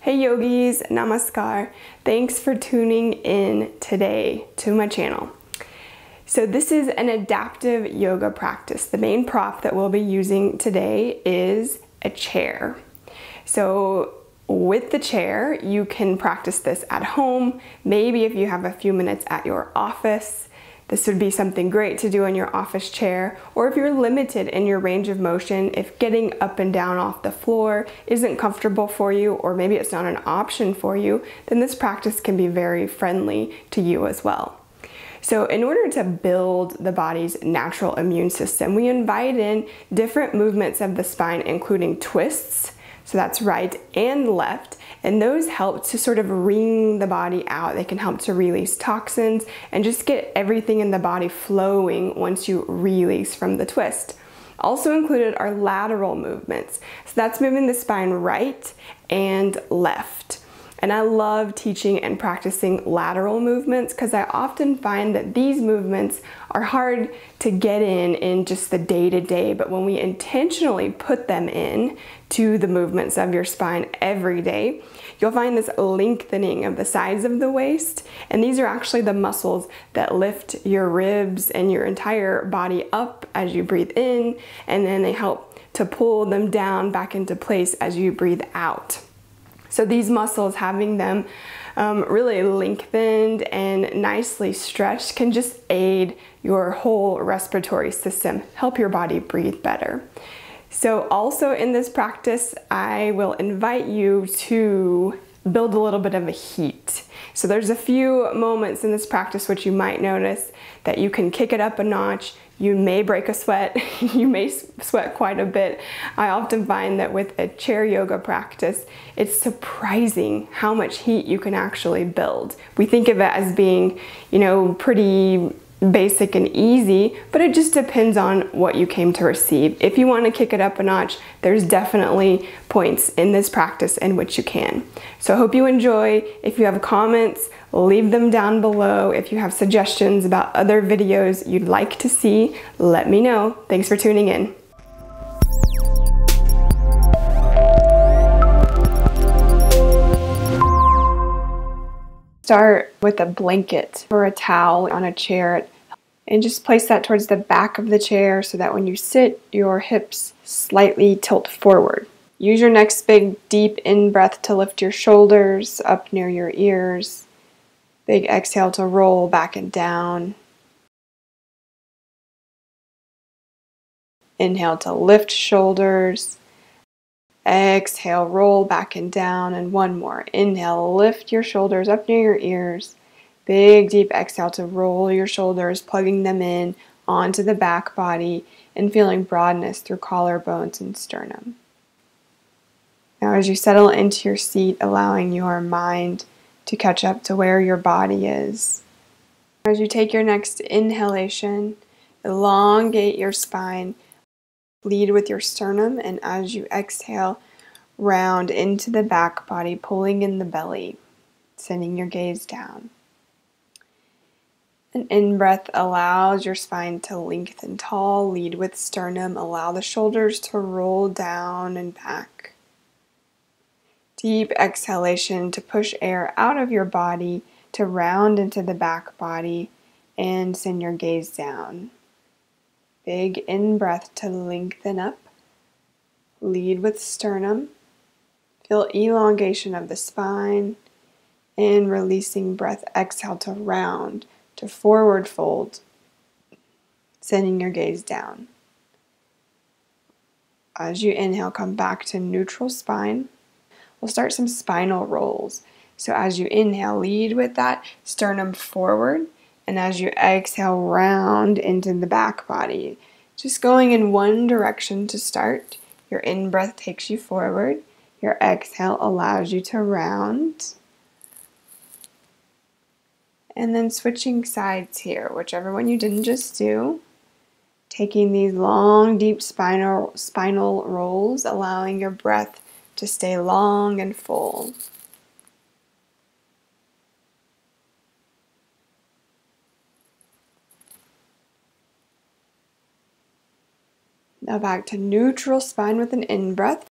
Hey yogis, namaskar. Thanks for tuning in today to my channel. So this is an adaptive yoga practice. The main prop that we'll be using today is a chair. So with the chair, you can practice this at home. Maybe if you have a few minutes at your office, this would be something great to do in your office chair. Or if you're limited in your range of motion, if getting up and down off the floor isn't comfortable for you, or maybe it's not an option for you, then this practice can be very friendly to you as well. So in order to build the body's natural immune system, we invite in different movements of the spine, including twists. So that's right and left, and those help to sort of wring the body out. They can help to release toxins and just get everything in the body flowing once you release from the twist. Also included are lateral movements. So that's moving the spine right and left. And I love teaching and practicing lateral movements because I often find that these movements are hard to get in just the day-to-day, but when we intentionally put them in to the movements of your spine every day, you'll find this lengthening of the sides of the waist, and these are actually the muscles that lift your ribs and your entire body up as you breathe in, and then they help to pull them down back into place as you breathe out. So these muscles, having them really lengthened and nicely stretched, can just aid your whole respiratory system, help your body breathe better. So also in this practice, I will invite you to build a little bit of a heat. So there's a few moments in this practice which you might notice that you can kick it up a notch. You may break a sweat, you may sweat quite a bit. I often find that with a chair yoga practice, it's surprising how much heat you can actually build. We think of it as being, pretty basic and easy, but it just depends on what you came to receive. If you want to kick it up a notch, there's definitely points in this practice in which you can. So I hope you enjoy. If you have comments, leave them down below. If you have suggestions about other videos you'd like to see, let me know. Thanks for tuning in. Start with a blanket or a towel on a chair and just place that towards the back of the chair so that when you sit, your hips slightly tilt forward. Use your next big deep in-breath to lift your shoulders up near your ears. Big exhale to roll back and down. Inhale to lift shoulders. Exhale, roll back and down, and one more. Inhale, lift your shoulders up near your ears. Big deep exhale to roll your shoulders, plugging them in onto the back body and feeling broadness through collarbones and sternum. Now as you settle into your seat, allowing your mind to catch up to where your body is. As you take your next inhalation, elongate your spine. Lead with your sternum, and as you exhale, round into the back body, pulling in the belly, sending your gaze down. An in-breath allows your spine to lengthen tall. Lead with sternum, allow the shoulders to roll down and back. Deep exhalation to push air out of your body, to round into the back body, and send your gaze down. Big in-breath to lengthen up. Lead with sternum. Feel elongation of the spine. And releasing breath, exhale to round, to forward fold. Sending your gaze down. As you inhale, come back to neutral spine. We'll start some spinal rolls. So as you inhale, lead with that sternum forward. And as you exhale, round into the back body. Just going in one direction to start. Your in-breath takes you forward. Your exhale allows you to round. And then switching sides here, whichever one you didn't just do. Taking these long, deep spinal rolls, allowing your breath to stay long and full. Now back to neutral spine with an in-breath.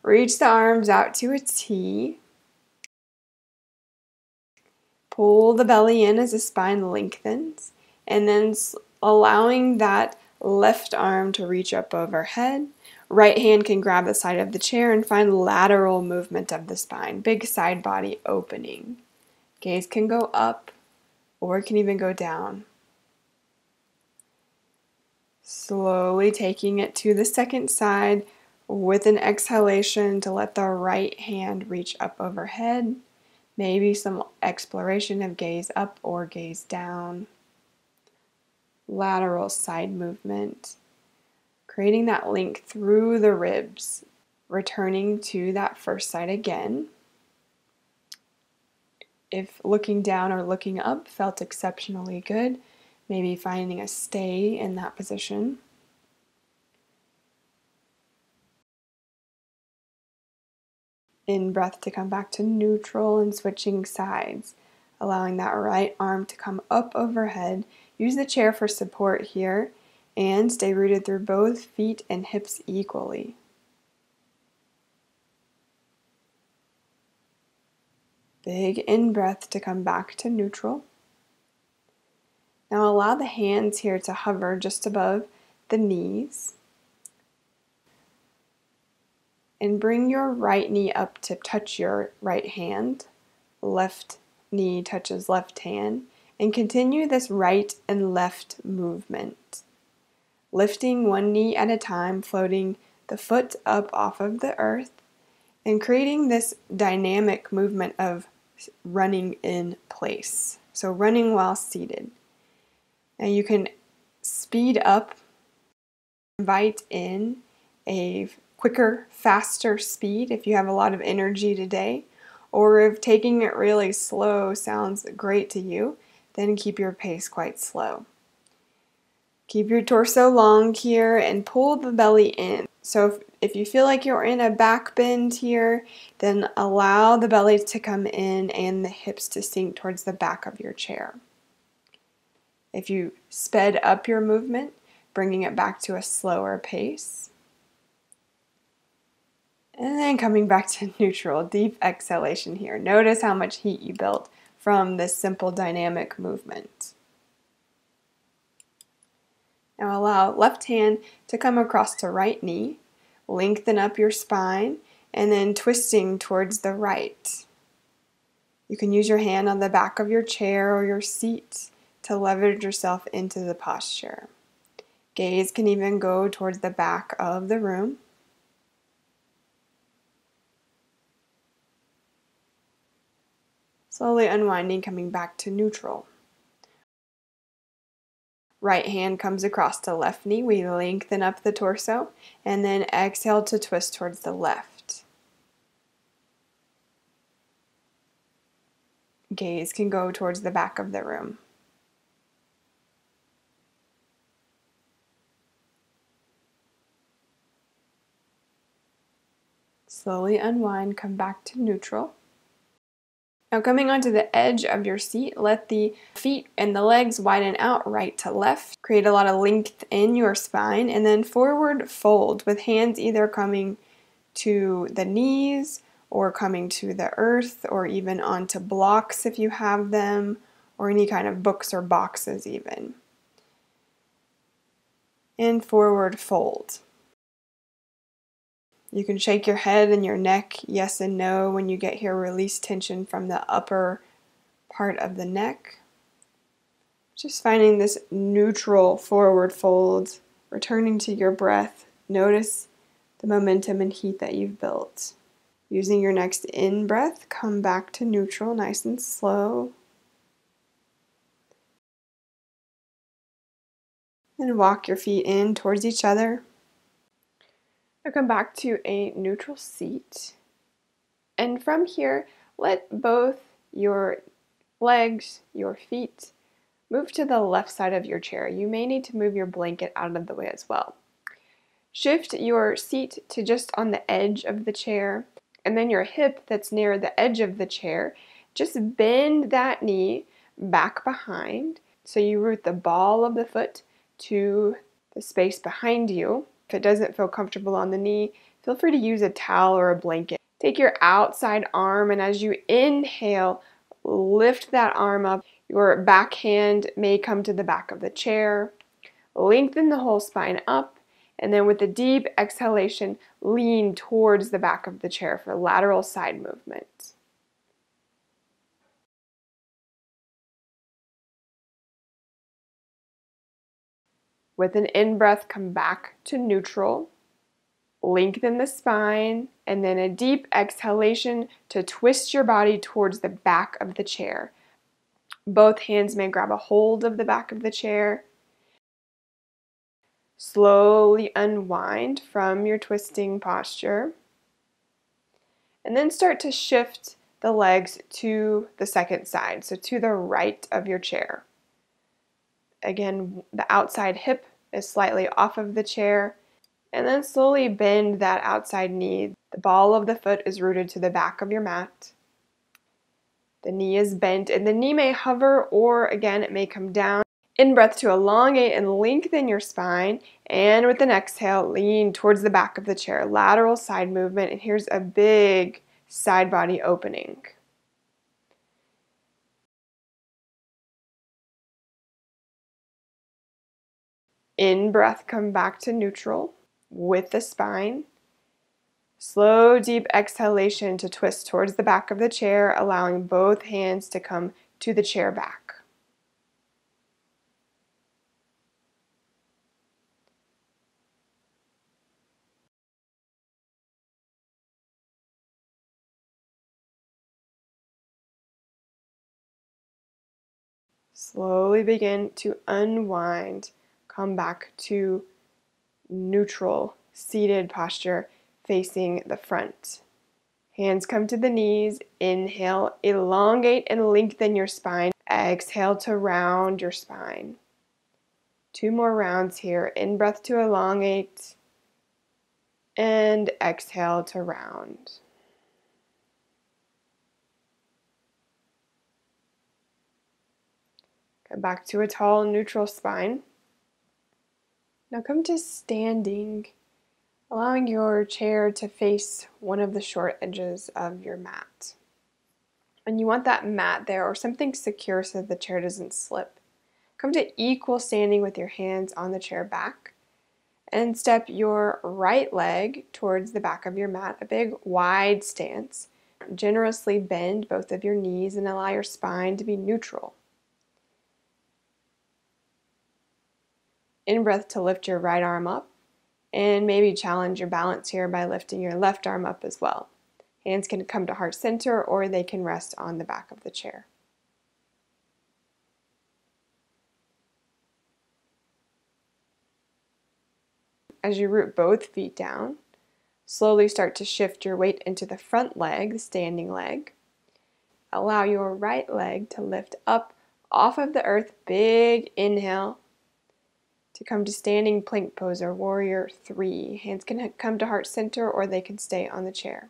Reach the arms out to a T. Pull the belly in as the spine lengthens, and then allowing that left arm to reach up overhead. Right hand can grab the side of the chair and find lateral movement of the spine, big side body opening. Gaze can go up or it can even go down. Slowly taking it to the second side with an exhalation to let the right hand reach up overhead. Maybe some exploration of gaze up or gaze down. Lateral side movement. Creating that link through the ribs. Returning to that first side again. If looking down or looking up felt exceptionally good, maybe finding a stay in that position. In breath to come back to neutral and switching sides, allowing that right arm to come up overhead. Use the chair for support here and stay rooted through both feet and hips equally. Big in-breath to come back to neutral. Now allow the hands here to hover just above the knees. And bring your right knee up to touch your right hand. Left knee touches left hand. And continue this right and left movement. Lifting one knee at a time, floating the foot up off of the earth. And creating this dynamic movement of running in place. So running while seated. And you can speed up, invite in a quicker, faster speed if you have a lot of energy today, or if taking it really slow sounds great to you, then keep your pace quite slow. Keep your torso long here and pull the belly in. So if you feel like you're in a back bend here, then allow the belly to come in and the hips to sink towards the back of your chair. If you sped up your movement, bringing it back to a slower pace. And then coming back to neutral, deep exhalation here. Notice how much heat you built from this simple dynamic movement. Now allow left hand to come across to right knee, lengthen up your spine, and then twisting towards the right. You can use your hand on the back of your chair or your seat to leverage yourself into the posture. Gaze can even go towards the back of the room. Slowly unwinding, coming back to neutral. Right hand comes across to left knee. We lengthen up the torso and then exhale to twist towards the left. Gaze can go towards the back of the room. Slowly unwind, come back to neutral. Now coming onto the edge of your seat, let the feet and the legs widen out right to left. Create a lot of length in your spine, and then forward fold with hands either coming to the knees or coming to the earth or even onto blocks if you have them, or any kind of books or boxes even. And forward fold. You can shake your head and your neck yes and no when you get here. Release tension from the upper part of the neck. Just finding this neutral forward fold, returning to your breath. Notice the momentum and heat that you've built. Using your next in-breath, come back to neutral, nice and slow. And walk your feet in towards each other. Now come back to a neutral seat. And from here, let both your legs, your feet, move to the left side of your chair. You may need to move your blanket out of the way as well. Shift your seat to just on the edge of the chair, and then your hip that's near the edge of the chair, just bend that knee back behind so you root the ball of the foot to the space behind you. If it doesn't feel comfortable on the knee, Feel free to use a towel or a blanket. Take your outside arm, and as you inhale, lift that arm up. Your back hand may come to the back of the chair. Lengthen the whole spine up, and then with a deep exhalation, lean towards the back of the chair for lateral side movement. With an in-breath, come back to neutral. Lengthen the spine, and then a deep exhalation to twist your body towards the back of the chair. Both hands may grab a hold of the back of the chair. Slowly unwind from your twisting posture. And then start to shift the legs to the second side, so to the right of your chair. Again, the outside hip is slightly off of the chair. And then slowly bend that outside knee. The ball of the foot is rooted to the back of your mat. The knee is bent, and the knee may hover, or again, it may come down. In-breath to elongate and lengthen your spine. And with an exhale, lean towards the back of the chair. Lateral side movement, and here's a big side body opening. In-breath, come back to neutral with the spine. Slow, deep exhalation to twist towards the back of the chair, allowing both hands to come to the chair back. Slowly begin to unwind. Come back to neutral, seated posture facing the front. Hands come to the knees. Inhale, elongate and lengthen your spine. Exhale to round your spine. 2 more rounds here. In-breath to elongate. And exhale to round. Come back to a tall, neutral spine. Now come to standing, allowing your chair to face one of the short edges of your mat. And you want that mat there or something secure so that the chair doesn't slip. Come to equal standing with your hands on the chair back, and step your right leg towards the back of your mat, a big wide stance. Generously bend both of your knees and allow your spine to be neutral. In-breath to lift your right arm up, and maybe challenge your balance here by lifting your left arm up as well. Hands can come to heart center, or they can rest on the back of the chair. As you root both feet down, slowly start to shift your weight into the front leg, the standing leg. Allow your right leg to lift up off of the earth. Big inhale to come to standing plank pose or warrior 3. Hands can come to heart center, or they can stay on the chair.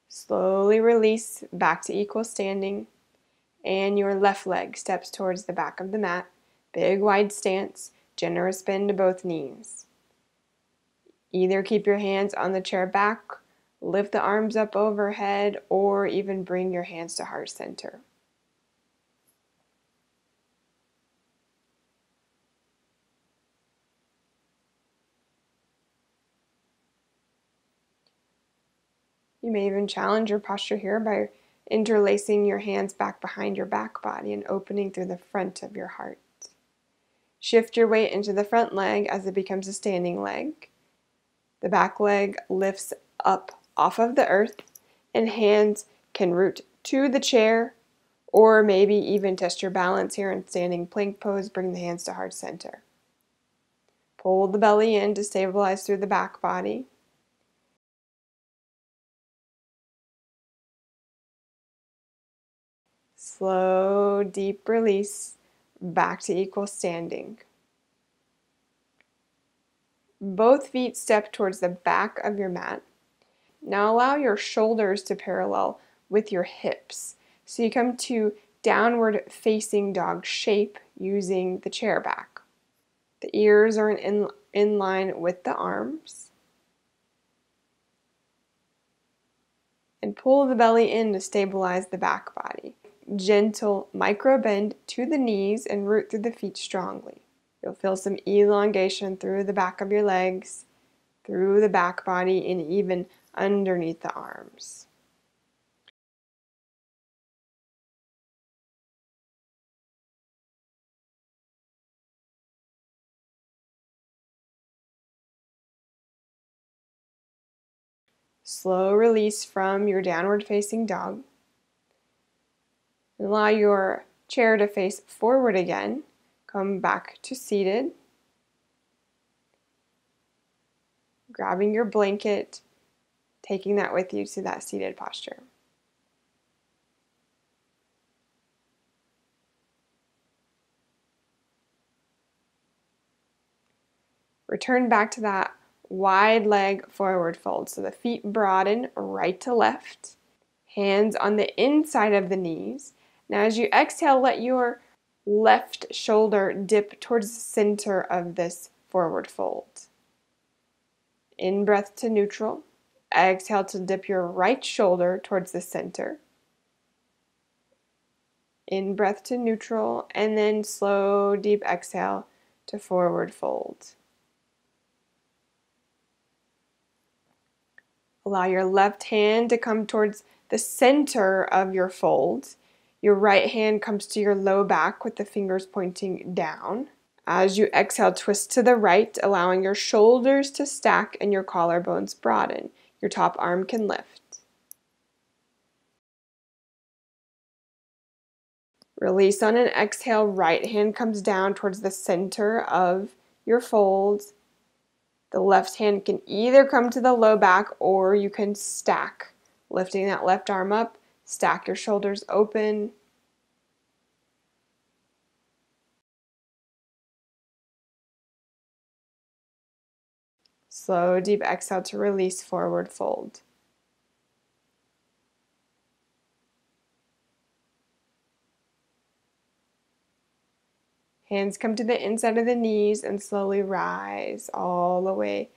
Slowly release back to equal standing, and your left leg steps towards the back of the mat. Big wide stance, generous bend to both knees. Either keep your hands on the chair back, lift the arms up overhead, or even bring your hands to heart center. You may even challenge your posture here by interlacing your hands back behind your back body and opening through the front of your heart. Shift your weight into the front leg as it becomes a standing leg. The back leg lifts up off of the earth, and hands can root to the chair, or maybe even test your balance here in standing plank pose. Bring the hands to heart center. Pull the belly in to stabilize through the back body. Slow, deep release, back to equal standing. Both feet step towards the back of your mat. Now allow your shoulders to parallel with your hips. So you come to downward facing dog shape using the chair back. The ears are in line with the arms. And pull the belly in to stabilize the back body. Gentle micro bend to the knees and root through the feet strongly. You'll feel some elongation through the back of your legs, through the back body, and even underneath the arms. Slow release from your downward facing dog. Allow your chair to face forward again. Come back to seated. Grabbing your blanket, taking that with you to that seated posture. Return back to that wide leg forward fold. So the feet broaden right to left. Hands on the inside of the knees. Now as you exhale, let your left shoulder dip towards the center of this forward fold. In breath to neutral. Exhale to dip your right shoulder towards the center. In breath to neutral, and then slow, deep exhale to forward fold. Allow your left hand to come towards the center of your fold. Your right hand comes to your low back with the fingers pointing down. As you exhale, twist to the right, allowing your shoulders to stack and your collarbones broaden. Your top arm can lift. Release on an exhale, right hand comes down towards the center of your fold. The left hand can either come to the low back or you can stack, lifting that left arm up, stack your shoulders open. Slow, deep exhale to release, forward fold. Hands come to the inside of the knees and slowly rise all the way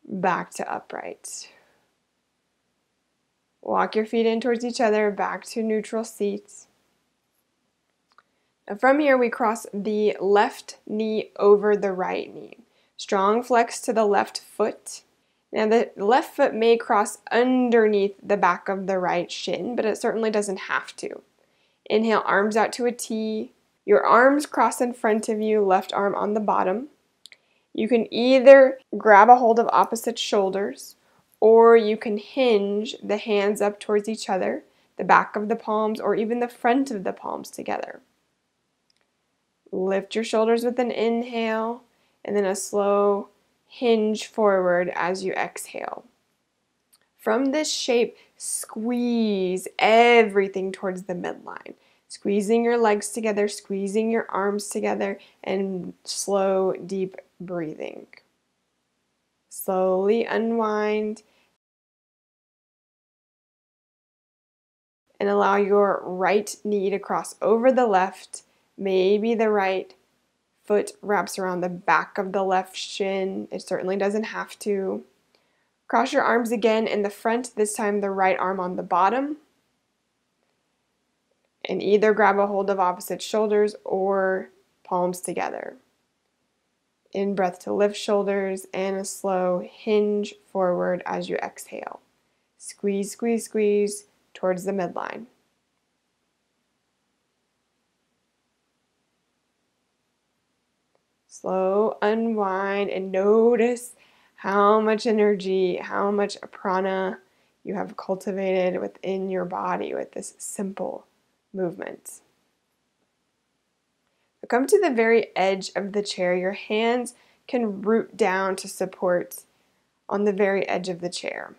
back to upright. Walk your feet in towards each other, back to neutral seats. Now from here, we cross the left knee over the right knee. Strong flex to the left foot. Now the left foot may cross underneath the back of the right shin, but it certainly doesn't have to. Inhale, arms out to a T. Your arms cross in front of you, left arm on the bottom. You can either grab a hold of opposite shoulders, or you can hinge the hands up towards each other, the back of the palms, or even the front of the palms together. Lift your shoulders with an inhale, and then a slow hinge forward as you exhale. From this shape, squeeze everything towards the midline. Squeezing your legs together, squeezing your arms together, and slow, deep breathing. Slowly unwind and allow your right knee to cross over the left. Maybe the right foot wraps around the back of the left shin. It certainly doesn't have to. Cross your arms again in the front, this time the right arm on the bottom. And either grab a hold of opposite shoulders or palms together. In breath to lift shoulders and a slow hinge forward as you exhale. Squeeze, squeeze, squeeze towards the midline. Slow unwind and notice how much energy, how much prana you have cultivated within your body with this simple movement. Come to the very edge of the chair. Your hands can root down to support on the very edge of the chair.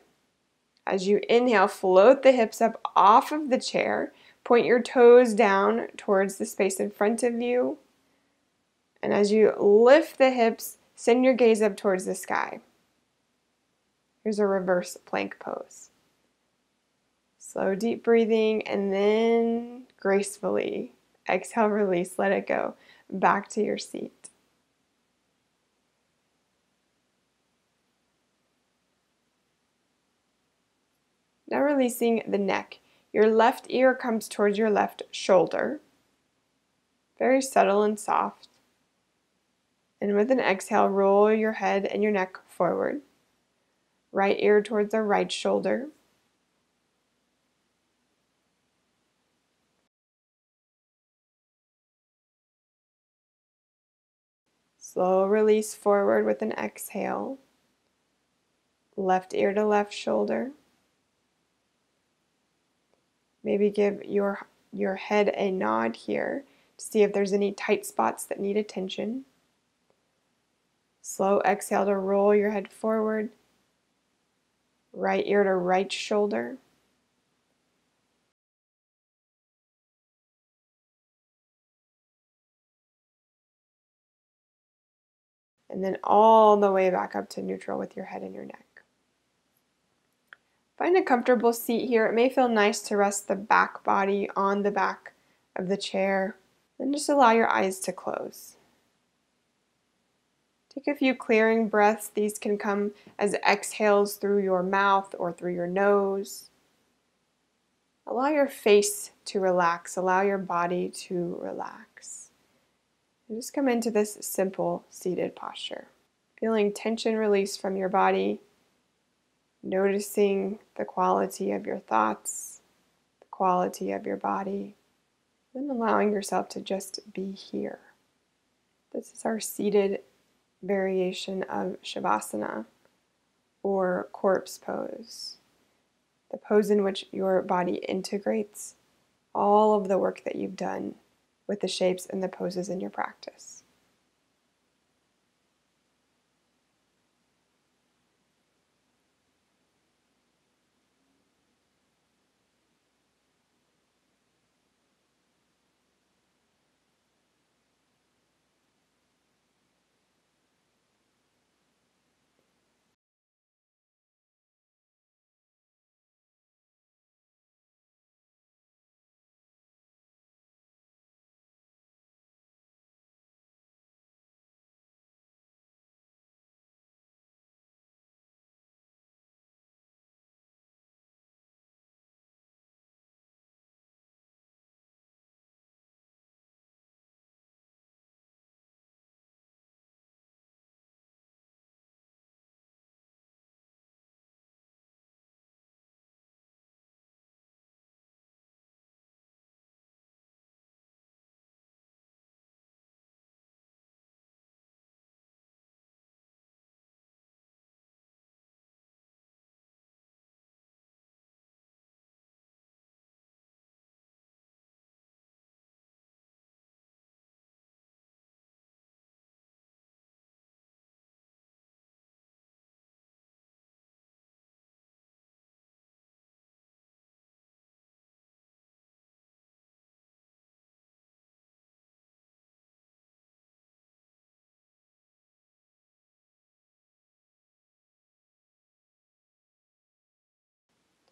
As you inhale, float the hips up off of the chair. Point your toes down towards the space in front of you. And as you lift the hips, send your gaze up towards the sky. Here's a reverse plank pose. Slow, deep breathing, and then gracefully. Exhale, release, let it go. Back to your seat. Now releasing the neck. Your left ear comes towards your left shoulder. Very subtle and soft. And with an exhale, roll your head and your neck forward. Right ear towards the right shoulder. Slow release forward with an exhale. Left ear to left shoulder. Maybe give your head a nod here to see if there's any tight spots that need attention. Slow exhale to roll your head forward. Right ear to right shoulder. And then all the way back up to neutral with your head and your neck. Find a comfortable seat here. It may feel nice to rest the back body on the back of the chair. Then just allow your eyes to close. Take a few clearing breaths. These can come as exhales through your mouth or through your nose. Allow your face to relax. Allow your body to relax. And just come into this simple seated posture. Feeling tension release from your body. Noticing the quality of your thoughts, the quality of your body. Then allowing yourself to just be here. This is our seated variation of Shavasana, or corpse pose. The pose in which your body integrates all of the work that you've done with the shapes and the poses in your practice.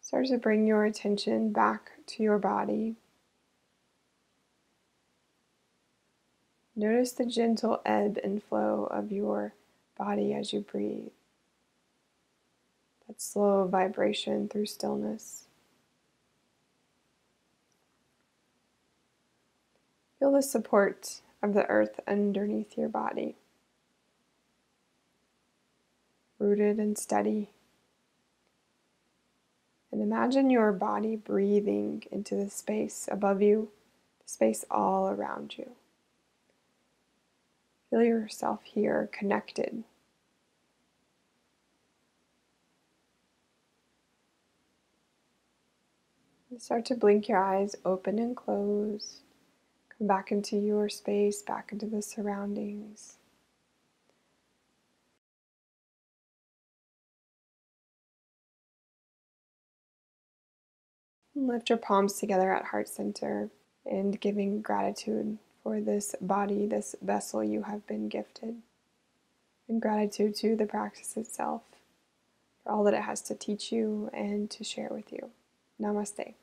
Start to bring your attention back to your body. Notice the gentle ebb and flow of your body as you breathe. That slow vibration through stillness. Feel the support of the earth underneath your body. Rooted and steady. And imagine your body breathing into the space above you, the space all around you. Feel yourself here connected. And start to blink your eyes open and close. Come back into your space, back into the surroundings. And lift your palms together at heart center and giving gratitude for this body, this vessel you have been gifted. And gratitude to the practice itself for all that it has to teach you and to share with you. Namaste.